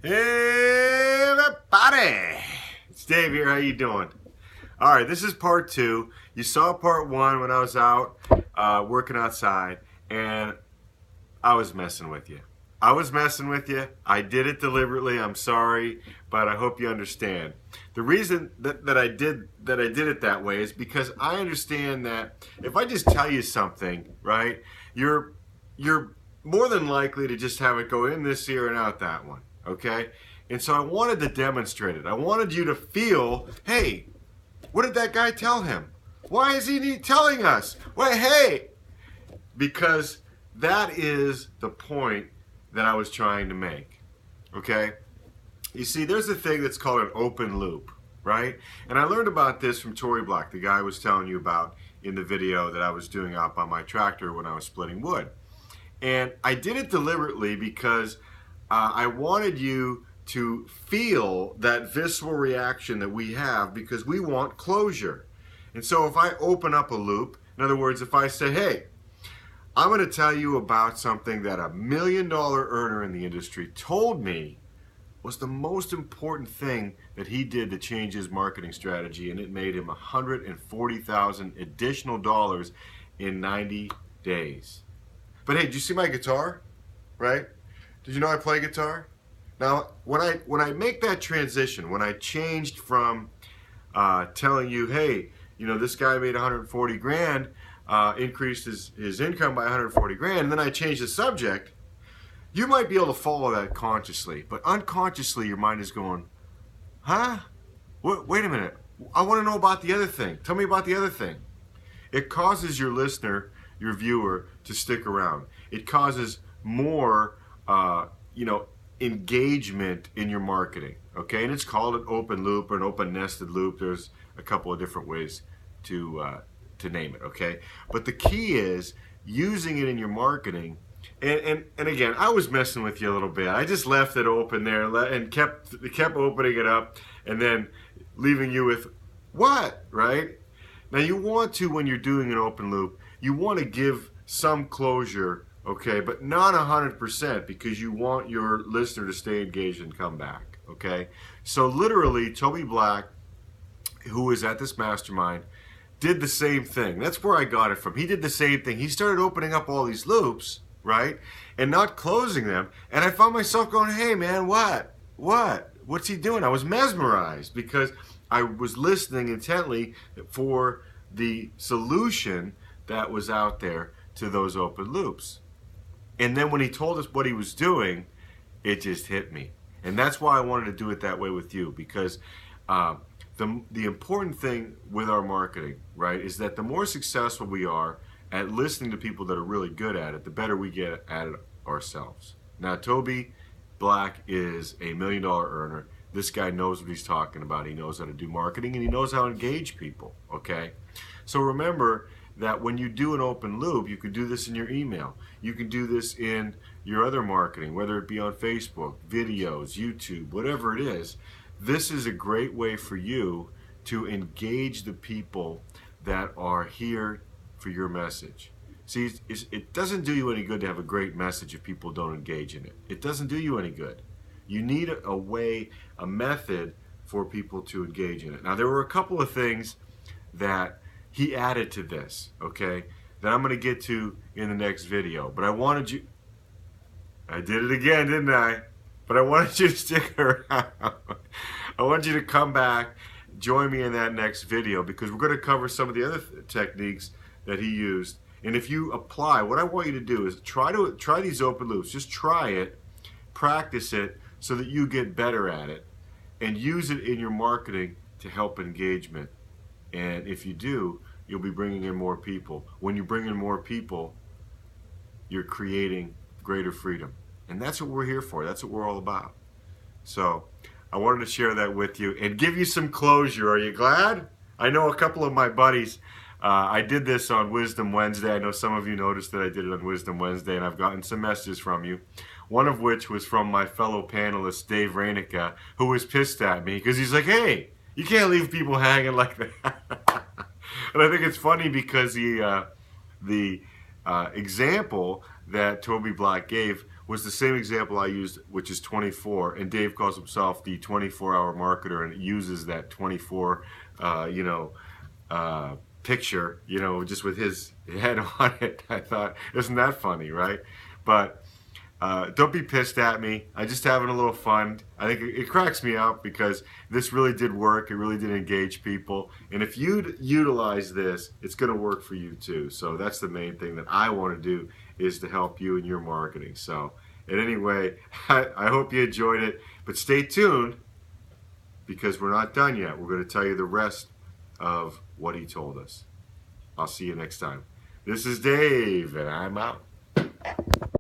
Hey everybody! It's Dave here. How you doing? All right, this is part 2. You saw part 1 when I was out working outside, and I was messing with you. I did it deliberately. I'm sorry, but I hope you understand. The reason that I did it that way is because I understand that if I just tell you something, right, you're more than likely to just have it go in this ear and out that one. Okay? And so I wanted to demonstrate it. I wanted you to feel, hey, what did that guy tell him? Why is he telling us? Well, hey, because that is the point that I was trying to make. Okay? You see, there's a thing that's called an open loop, right? And I learned about this from Tory Black, the guy I was telling you about in the video that I was doing out by my tractor when I was splitting wood. And I did it deliberately because I wanted you to feel that visceral reaction that we have because we want closure. And so if I open up a loop, in other words, if I say, hey, I'm going to tell you about something that $1 million earner in the industry told me was the most important thing that he did to change his marketing strategy, and it made him $140,000 additional dollars in 90 days. But hey, did you see my guitar? Right? Did you know I play guitar? Now, when I make that transition, when I changed from telling you, hey, you know, this guy made 140 grand, increased his income by 140 grand, and then I changed the subject, you might be able to follow that consciously, but unconsciously your mind is going, huh? Wait a minute. I want to know about the other thing. Tell me about the other thing. It causes your listener, your viewer, to stick around. It causes more engagement in your marketing, okay? And it's called an open loop or an open nested loop. There's a couple of different ways to name it, okay? But the key is using it in your marketing. And again, I was messing with you a little bit. I just left it open there and kept opening it up and then leaving you with what, right? Now you want to, when you're doing an open loop, you want to give some closure, okay, but not 100% because you want your listener to stay engaged and come back, okay? So literally, Toby Black, who was at this mastermind, did the same thing. That's where I got it from. He did the same thing. He started opening up all these loops, right, and not closing them, and I found myself going, hey, man, what's he doing? I was mesmerized because I was listening intently for the solution that was out there to those open loops. And then when he told us what he was doing, it just hit me. And that's why I wanted to do it that way with you, because the important thing with our marketing, right, is that the more successful we are at listening to people that are really good at it, the better we get at it ourselves. Now, Toby Black is a $1 million earner. This guy knows what he's talking about. He knows how to do marketing, and he knows how to engage people, okay? So remember that when you do an open loop, you can do this in your email. You can do this in your other marketing, whether it be on Facebook, videos, YouTube, whatever it is. This is a great way for you to engage the people that are here for your message. See, it doesn't do you any good to have a great message if people don't engage in it. It doesn't do you any good. You need a way, a method for people to engage in it. Now, there were a couple of things that he added to this, okay, that I'm going to get to in the next video. But I did it again, didn't I? But I wanted you to stick around. I want you to come back, join me in that next video, because we're going to cover some of the other techniques that he used. And if you apply, what I want you to do is try these open loops. Just try it, practice it, so that you get better at it, and use it in your marketing to help engagement. And if you do, you'll be bringing in more people. When you bring in more people, you're creating greater freedom. And that's what we're here for. That's what we're all about. So I wanted to share that with you and give you some closure. Are you glad? I know a couple of my buddies, I did this on Wisdom Wednesday. I know some of you noticed that I did it on Wisdom Wednesday, and I've gotten some messages from you. One of which was from my fellow panelist, Dave Sitzler, who was pissed at me because he's like, hey, you can't leave people hanging like that. And I think it's funny because the example that Toby Black gave was the same example I used, which is 24. And Dave calls himself the 24-hour marketer and uses that 24, picture, just with his head on it. I thought, isn't that funny, right? But don't be pissed at me. I'm just having a little fun. I think it cracks me up because this really did work. It really did engage people. And if you utilize this, it's going to work for you too. So that's the main thing that I want to do, is to help you in your marketing. So in any way, I hope you enjoyed it. But stay tuned, because we're not done yet. We're going to tell you the rest of what he told us. I'll see you next time. This is Dave, and I'm out.